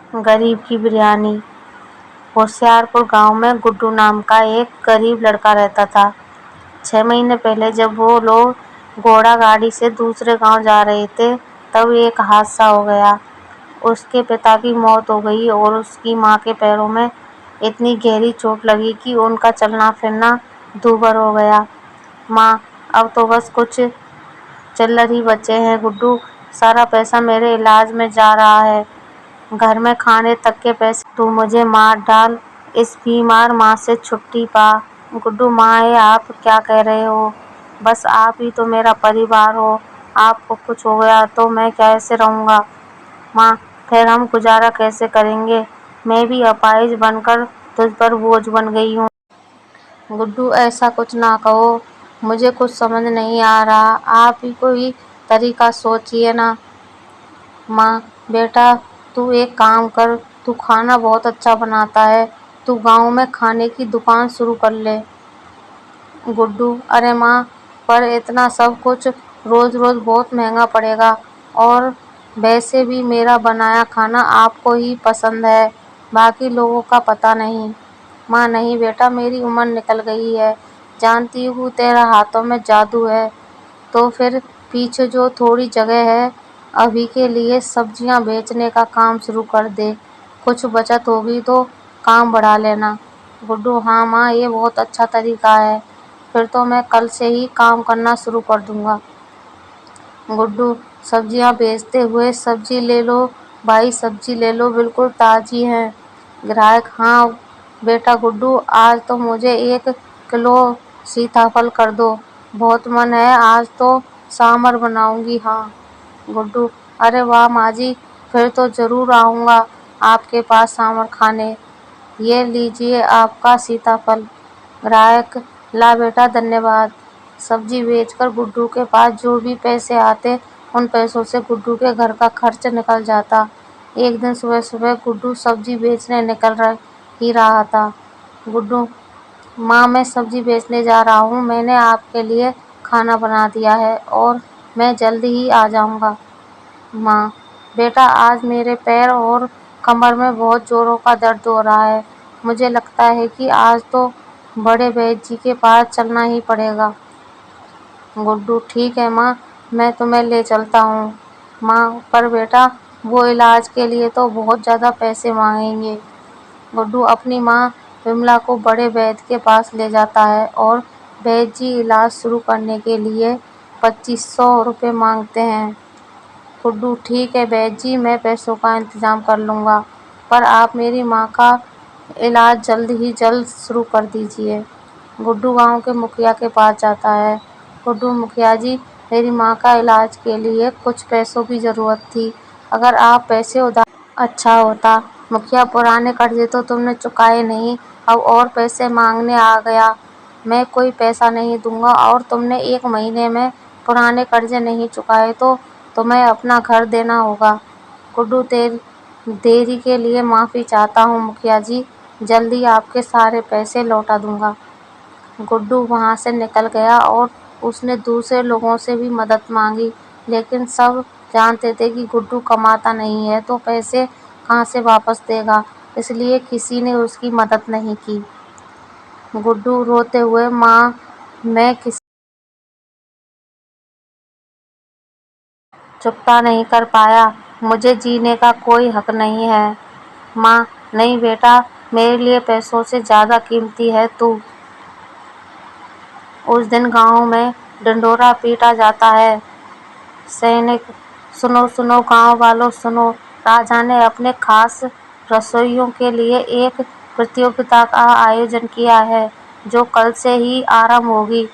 गरीब की बिरयानी। होशियारपुर गांव में गुड्डू नाम का एक गरीब लड़का रहता था। 6 महीने पहले जब वो लोग घोड़ा गाड़ी से दूसरे गांव जा रहे थे, तब एक हादसा हो गया। उसके पिता की मौत हो गई और उसकी माँ के पैरों में इतनी गहरी चोट लगी कि उनका चलना फिरना दूभर हो गया। माँ, अब तो बस कुछ चिल्लर ही बचे हैं गुड्डू। सारा पैसा मेरे इलाज में जा रहा है। घर में खाने तक के पैसे तू मुझे मार डाल, इस बीमार माँ से छुट्टी पा। गुड्डू, माँ ये आप क्या कह रहे हो? बस आप ही तो मेरा परिवार हो। आपको कुछ हो गया तो मैं कैसे रहूँगा? माँ, फिर हम गुजारा कैसे करेंगे? मैं भी अपाहिज बनकर तुझ पर बोझ बन गई हूँ। गुड्डू, ऐसा कुछ ना कहो, मुझे कुछ समझ नहीं आ रहा। आप ही कोई तरीका सोचिए ना। माँ, बेटा तू एक काम कर, तू खाना बहुत अच्छा बनाता है, तू गांव में खाने की दुकान शुरू कर ले। गुड्डू, अरे माँ, पर इतना सब कुछ रोज रोज बहुत महंगा पड़ेगा और वैसे भी मेरा बनाया खाना आपको ही पसंद है, बाकी लोगों का पता नहीं। माँ, नहीं बेटा, मेरी उम्र निकल गई है, जानती हूँ तेरा हाथों में जादू है, तो फिर पीछे जो थोड़ी जगह है अभी के लिए सब्जियां बेचने का काम शुरू कर दे, कुछ बचत होगी तो काम बढ़ा लेना। गुड्डू, हाँ माँ, ये बहुत अच्छा तरीका है, फिर तो मैं कल से ही काम करना शुरू कर दूंगा। गुड्डू, सब्जियां बेचते हुए, सब्जी ले लो भाई, सब्जी ले लो, बिल्कुल ताजी है। ग्राहक, हाँ बेटा गुड्डू, आज तो मुझे 1 किलो सीताफल कर दो, बहुत मन है, आज तो सांभर बनाऊंगी। हाँ। गुड्डू, अरे वाह माँ जी, फिर तो जरूर आऊँगा आपके पास सांभर खाने। ये लीजिए आपका सीताफल। ग्राहक, ला बेटा, धन्यवाद। सब्जी बेचकर गुड्डू के पास जो भी पैसे आते, उन पैसों से गुड्डू के घर का खर्च निकल जाता। एक दिन सुबह सुबह गुड्डू सब्जी बेचने निकल ही रहा था। गुड्डू, माँ, मैं सब्जी बेचने जा रहा हूँ, मैंने आपके लिए खाना बना दिया है और मैं जल्दी ही आ जाऊँगा। माँ, बेटा आज मेरे पैर और कमर में बहुत जोरों का दर्द हो रहा है, मुझे लगता है कि आज तो बड़े वैद्य जी के पास चलना ही पड़ेगा। गुड्डू, ठीक है माँ, मैं तुम्हें ले चलता हूँ। माँ, पर बेटा वो इलाज के लिए तो बहुत ज़्यादा पैसे मांगेंगे। गुड्डू अपनी माँ विमला को बड़े वैद्य के पास ले जाता है और वैद्य जी इलाज शुरू करने के लिए 2500 रुपये मांगते हैं। गुड्डू, ठीक है वैद्य जी, मैं पैसों का इंतजाम कर लूँगा, पर आप मेरी माँ का इलाज जल्द ही जल्द शुरू कर दीजिए। गुड्डू गांव के मुखिया के पास जाता है। गुड्डू, मुखिया जी, मेरी माँ का इलाज के लिए कुछ पैसों की ज़रूरत थी, अगर आप पैसे उधार अच्छा होता। मुखिया, पुराने कर्जे तो तुमने चुकाए नहीं, अब और पैसे मांगने आ गया। मैं कोई पैसा नहीं दूंगा और तुमने 1 महीने में पुराने कर्जे नहीं चुकाए तो तुम्हें अपना घर देना होगा। गुड्डू, देरी के लिए माफ़ी चाहता हूँ मुखिया जी, जल्दी आपके सारे पैसे लौटा दूंगा। गुड्डू वहाँ से निकल गया और उसने दूसरे लोगों से भी मदद मांगी, लेकिन सब जानते थे कि गुड्डू कमाता नहीं है तो पैसे कहाँ से वापस देगा, इसलिए किसी ने उसकी मदद नहीं की। गुड्डू रोते हुए, माँ, मैं किसी चुकता नहीं कर पाया, मुझे जीने का कोई हक नहीं है। माँ, नहीं बेटा, मेरे लिए पैसों से ज़्यादा कीमती है तू। उस दिन गांव में ढिंढोरा पीटा जाता है। सैनिक, सुनो सुनो गांव वालों सुनो, राजा ने अपने खास रसोइयों के लिए एक प्रतियोगिता का आयोजन किया है, जो कल से ही आरंभ होगी।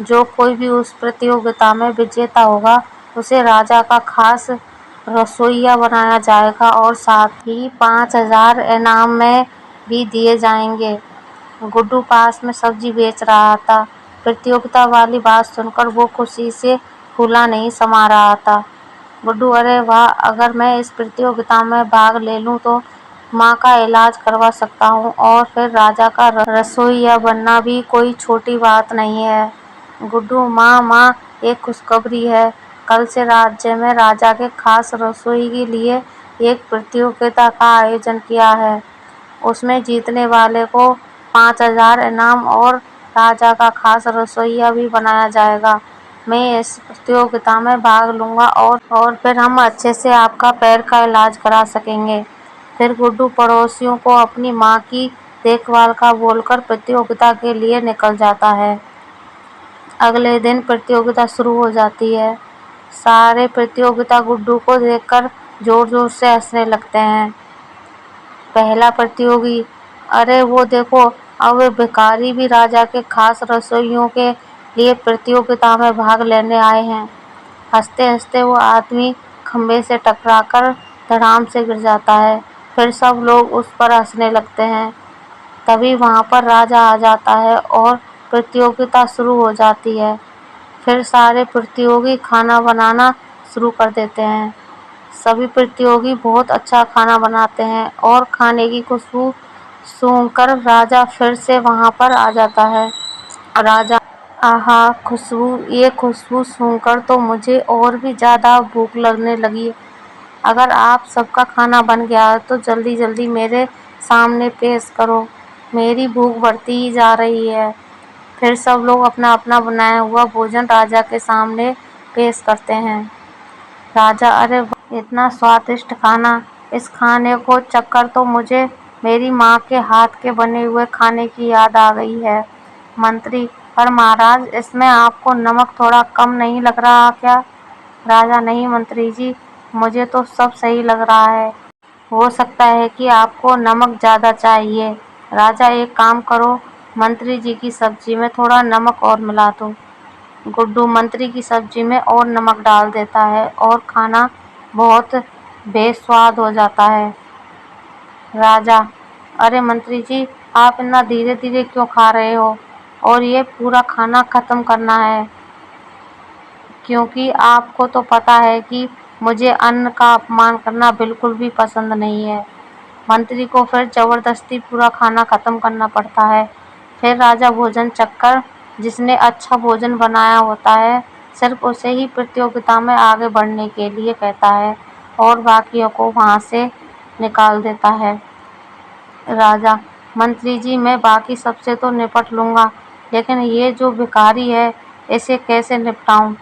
जो कोई भी उस प्रतियोगिता में विजेता होगा, उसे राजा का खास रसोइया बनाया जाएगा और साथ ही 5000 इनाम में भी दिए जाएंगे। गुड्डू पास में सब्जी बेच रहा था। प्रतियोगिता वाली बात सुनकर वो खुशी से फूला नहीं समा रहा था। गुड्डू, अरे वाह, अगर मैं इस प्रतियोगिता में भाग ले लूं तो माँ का इलाज करवा सकता हूँ और फिर राजा का रसोइया बनना भी कोई छोटी बात नहीं है। गुड्डू, माँ माँ, एक खुशखबरी है, कल से राज्य में राजा के खास रसोई के लिए एक प्रतियोगिता का आयोजन किया है। उसमें जीतने वाले को 5,000 इनाम और राजा का खास रसोइया भी बनाया जाएगा। मैं इस प्रतियोगिता में भाग लूंगा और फिर हम अच्छे से आपका पैर का इलाज करा सकेंगे। फिर गुड्डू पड़ोसियों को अपनी माँ की देखभाल का बोलकर प्रतियोगिता के लिए निकल जाता है। अगले दिन प्रतियोगिता शुरू हो जाती है। सारे प्रतियोगिता गुड्डू को देखकर जोर जोर से हंसने लगते हैं। पहला प्रतियोगी, अरे वो देखो, अब वे भिखारी भी राजा के खास रसोइयों के लिए प्रतियोगिता में भाग लेने आए हैं। हंसते हंसते वो आदमी खंभे से टकराकर धड़ाम से गिर जाता है। फिर सब लोग उस पर हंसने लगते हैं। तभी वहां पर राजा आ जाता है और प्रतियोगिता शुरू हो जाती है। फिर सारे प्रतियोगी खाना बनाना शुरू कर देते हैं। सभी प्रतियोगी बहुत अच्छा खाना बनाते हैं और खाने की खुशबू सूंघकर राजा फिर से वहां पर आ जाता है। राजा, आहा खुशबू, ये खुशबू सूंघकर तो मुझे और भी ज्यादा भूख लगने लगी। अगर आप सबका खाना बन गया है तो जल्दी जल्दी मेरे सामने पेश करो, मेरी भूख बढ़ती ही जा रही है। फिर सब लोग अपना अपना बनाया हुआ भोजन राजा के सामने पेश करते हैं। राजा, अरे वाह, इतना स्वादिष्ट खाना, इस खाने को चखकर तो मुझे मेरी माँ के हाथ के बने हुए खाने की याद आ गई है। मंत्री, पर महाराज, इसमें आपको नमक थोड़ा कम नहीं लग रहा क्या? राजा, नहीं मंत्री जी, मुझे तो सब सही लग रहा है। हो सकता है कि आपको नमक ज्यादा चाहिए। राजा, एक काम करो, मंत्री जी की सब्जी में थोड़ा नमक और मिला दो। गुड्डू मंत्री की सब्जी में और नमक डाल देता है और खाना बहुत बेस्वाद हो जाता है। राजा, अरे मंत्री जी, आप इतना धीरे धीरे क्यों खा रहे हो? और ये पूरा खाना खत्म करना है, क्योंकि आपको तो पता है कि मुझे अन्न का अपमान करना बिल्कुल भी पसंद नहीं है। मंत्री को फिर जबरदस्ती पूरा खाना खत्म करना पड़ता है। फिर राजा भोजन चखकर जिसने अच्छा भोजन बनाया होता है सिर्फ उसे ही प्रतियोगिता में आगे बढ़ने के लिए कहता है और बाकियों को वहां से निकाल देता है। राजा, मंत्री जी, मैं बाकी सबसे तो निपट लूंगा, लेकिन ये जो भिखारी है इसे कैसे निपटाऊं?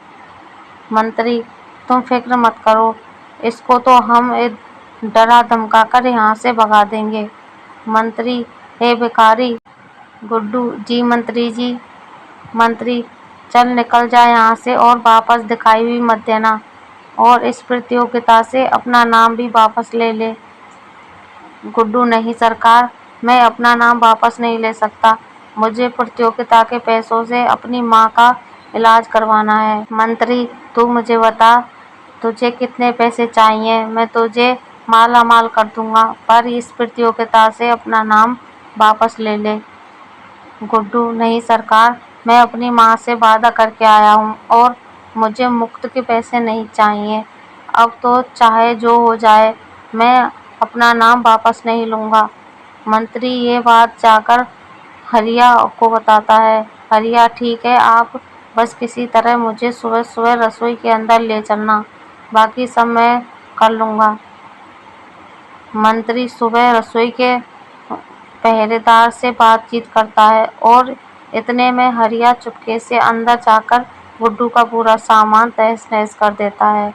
मंत्री, तुम फिक्र मत करो, इसको तो हम डरा धमका कर यहाँ से भगा देंगे। मंत्री, हे भिखारी। गुड्डू, जी मंत्री जी। मंत्री, चल निकल जा यहाँ से और वापस दिखाई भी मत देना, और इस प्रतियोगिता से अपना नाम भी वापस ले ले। गुड्डू, नहीं सरकार, मैं अपना नाम वापस नहीं ले सकता। मुझे प्रतियोगिता के पैसों से अपनी माँ का इलाज करवाना है। मंत्री, तू मुझे बता, तुझे कितने पैसे चाहिए, मैं तुझे माला माल कर दूंगा, पर इस प्रतियोगिता से अपना नाम वापस ले ले। गुड्डू, नहीं सरकार, मैं अपनी माँ से वादा करके आया हूँ और मुझे मुफ्त के पैसे नहीं चाहिए। अब तो चाहे जो हो जाए, मैं अपना नाम वापस नहीं लूँगा। मंत्री ये बात जाकर हरिया को बताता है। हरिया, ठीक है, आप बस किसी तरह मुझे सुबह सुबह रसोई के अंदर ले चलना, बाकी सब मैं कर लूँगा। मंत्री सुबह रसोई के पहरेदार से बातचीत करता है और इतने में हरिया चुपके से अंदर जाकर गुड्डू का पूरा सामान तहस नहस कर देता है।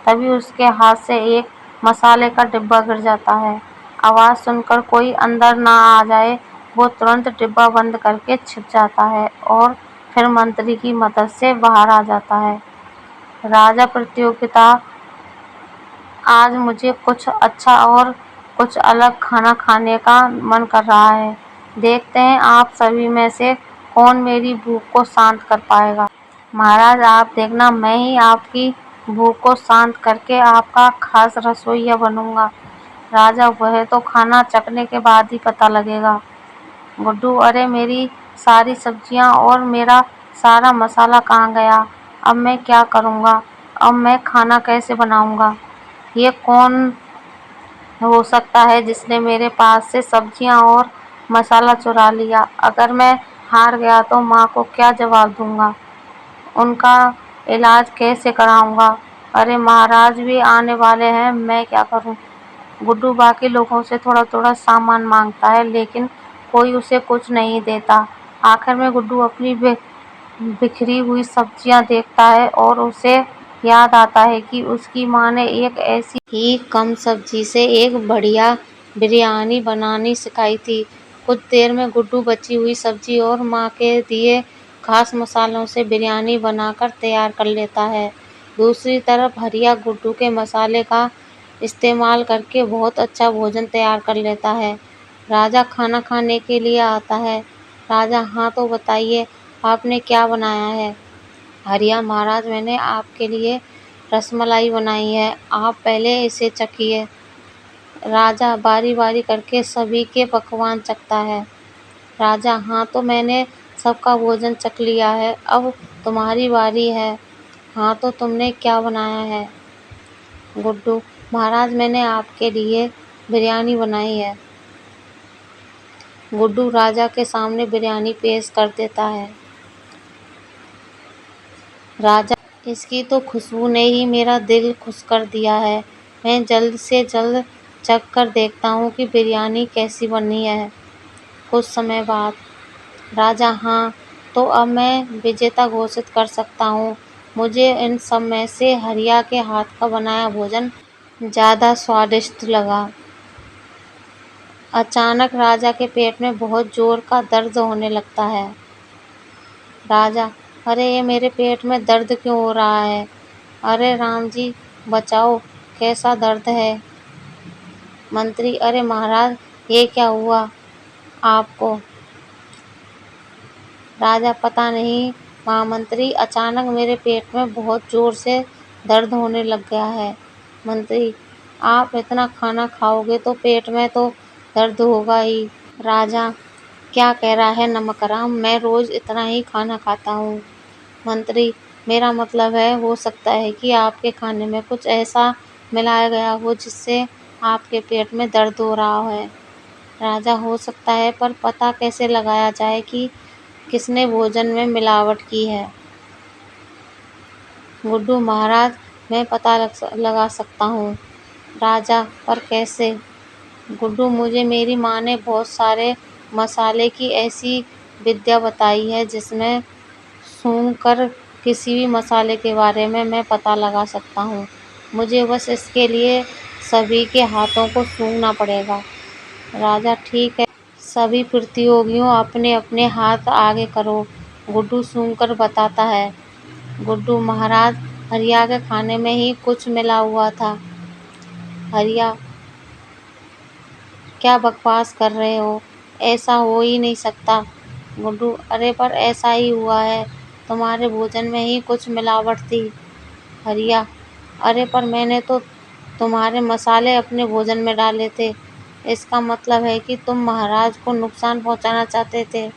तभी उसके हाथ से एक मसाले का डिब्बा गिर जाता है। आवाज सुनकर कोई अंदर ना आ जाए, वो तुरंत डिब्बा बंद करके छिप जाता है और फिर मंत्री की मदद से बाहर आ जाता है। राजा, प्रतियोगिता, आज मुझे कुछ अच्छा और कुछ अलग खाना खाने का मन कर रहा है। देखते हैं आप सभी में से कौन मेरी भूख को शांत कर पाएगा। महाराज, आप देखना, मैं ही आपकी भूख को शांत करके आपका खास रसोइया बनूंगा। राजा, वह तो खाना चखने के बाद ही पता लगेगा। गुड्डू, अरे मेरी सारी सब्जियां और मेरा सारा मसाला कहाँ गया? अब मैं क्या करूँगा? अब मैं खाना कैसे बनाऊँगा? ये कौन हो सकता है जिसने मेरे पास से सब्जियां और मसाला चुरा लिया? अगर मैं हार गया तो माँ को क्या जवाब दूंगा? उनका इलाज कैसे कराऊंगा? अरे महाराज भी आने वाले हैं, मैं क्या करूं? गुड्डू बाकी लोगों से थोड़ा थोड़ा सामान मांगता है, लेकिन कोई उसे कुछ नहीं देता। आखिर में गुड्डू अपनी बिखरी हुई सब्जियां देखता है और उसे याद आता है कि उसकी माँ ने एक ऐसी ही कम सब्जी से एक बढ़िया बिरयानी बनानी सिखाई थी। कुछ देर में गुड्डू बची हुई सब्जी और माँ के दिए खास मसालों से बिरयानी बनाकर तैयार कर लेता है। दूसरी तरफ हरिया गुड्डू के मसाले का इस्तेमाल करके बहुत अच्छा भोजन तैयार कर लेता है। राजा खाना खाने के लिए आता है। राजा: हाँ तो बताइए, आपने क्या बनाया है? हरिया: महाराज, मैंने आपके लिए रसमलाई बनाई है, आप पहले इसे चखिए। राजा बारी बारी करके सभी के पकवान चखता है। राजा: हाँ तो मैंने सबका भोजन चख लिया है, अब तुम्हारी बारी है। हाँ तो तुमने क्या बनाया है? गुड्डू: महाराज, मैंने आपके लिए बिरयानी बनाई है। गुड्डू राजा के सामने बिरयानी पेश कर देता है। राजा: इसकी तो खुशबू ने ही मेरा दिल खुश कर दिया है। मैं जल्द से जल्द चख कर देखता हूँ कि बिरयानी कैसी बनी है। कुछ समय बाद राजा: हाँ तो अब मैं विजेता घोषित कर सकता हूँ। मुझे इन सब में से हरिया के हाथ का बनाया भोजन ज़्यादा स्वादिष्ट लगा। अचानक राजा के पेट में बहुत जोर का दर्द होने लगता है। राजा: अरे ये मेरे पेट में दर्द क्यों हो रहा है? अरे राम जी बचाओ, कैसा दर्द है? मंत्री: अरे महाराज, ये क्या हुआ आपको? राजा: पता नहीं महामंत्री, अचानक मेरे पेट में बहुत जोर से दर्द होने लग गया है। मंत्री: आप इतना खाना खाओगे तो पेट में तो दर्द होगा ही। राजा: क्या कह रहा है नमकराम, मैं रोज इतना ही खाना खाता हूँ। मंत्री: मेरा मतलब है, हो सकता है कि आपके खाने में कुछ ऐसा मिलाया गया हो जिससे आपके पेट में दर्द हो रहा है। राजा: हो सकता है, पर पता कैसे लगाया जाए कि किसने भोजन में मिलावट की है? गुड्डू: महाराज, मैं पता लगा सकता हूँ। राजा: पर कैसे? गुड्डू: मुझे मेरी माँ ने बहुत सारे मसाले की ऐसी विद्या बताई है जिसमें सूंघकर किसी भी मसाले के बारे में मैं पता लगा सकता हूँ। मुझे बस इसके लिए सभी के हाथों को सूंघना पड़ेगा। राजा: ठीक है, सभी प्रतियोगियों अपने अपने हाथ आगे करो। गुड्डू सूंघकर बताता है। गुड्डू: महाराज, हरिया के खाने में ही कुछ मिला हुआ था। हरिया: क्या बकवास कर रहे हो, ऐसा हो ही नहीं सकता। गुड्डू: अरे पर ऐसा ही हुआ है, तुम्हारे भोजन में ही कुछ मिलावट थी। हरिया: अरे पर मैंने तो तुम्हारे मसाले अपने भोजन में डाले थे, इसका मतलब है कि तुम महाराज को नुकसान पहुंचाना चाहते थे।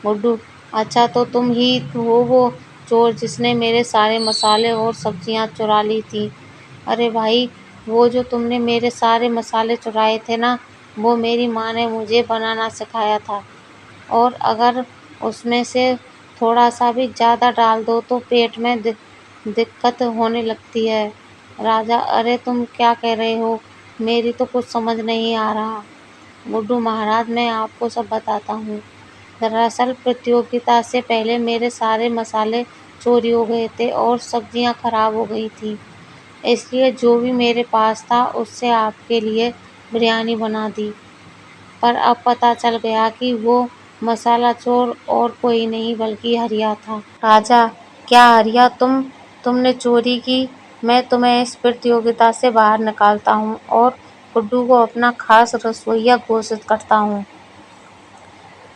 गुड्डू: अच्छा तो तुम ही हो वो चोर जिसने मेरे सारे मसाले और सब्जियां चुरा ली थी। अरे भाई, वो जो तुमने मेरे सारे मसाले चुराए थे ना, वो मेरी माँ ने मुझे बनाना सिखाया था, और अगर उसमें से थोड़ा सा भी ज़्यादा डाल दो तो पेट में दिक्कत होने लगती है। राजा: अरे तुम क्या कह रहे हो, मेरी तो कुछ समझ नहीं आ रहा। गुड्डू: महाराज, मैं आपको सब बताता हूँ। दरअसल प्रतियोगिता से पहले मेरे सारे मसाले चोरी हो गए थे और सब्जियां खराब हो गई थी, इसलिए जो भी मेरे पास था उससे आपके लिए बिरयानी बना दी। पर अब पता चल गया कि वो मसाला चोर और कोई नहीं बल्कि हरिया था। राजा: क्या हरिया, तुमने चोरी की? मैं तुम्हें इस प्रतियोगिता से बाहर निकालता हूँ और गुड्डू को अपना खास रसोइया घोषित करता हूँ।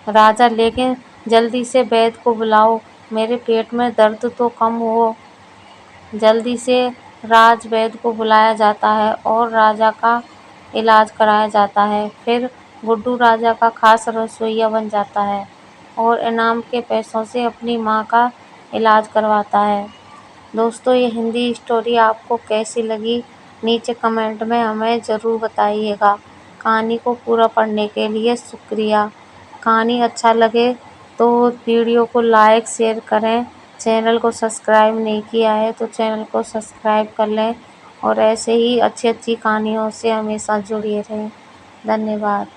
राजा: लेकिन जल्दी से वैद्य को बुलाओ, मेरे पेट में दर्द तो कम हो। जल्दी से राज वैद्य को बुलाया जाता है और राजा का इलाज कराया जाता है। फिर गुड्डू राजा का खास रसोइया बन जाता है और इनाम के पैसों से अपनी माँ का इलाज करवाता है। दोस्तों, ये हिंदी स्टोरी आपको कैसी लगी, नीचे कमेंट में हमें ज़रूर बताइएगा। कहानी को पूरा पढ़ने के लिए शुक्रिया। कहानी अच्छा लगे तो वीडियो को लाइक शेयर करें। चैनल को सब्सक्राइब नहीं किया है तो चैनल को सब्सक्राइब कर लें और ऐसे ही अच्छी अच्छी कहानियों से हमेशा जुड़े रहें। धन्यवाद।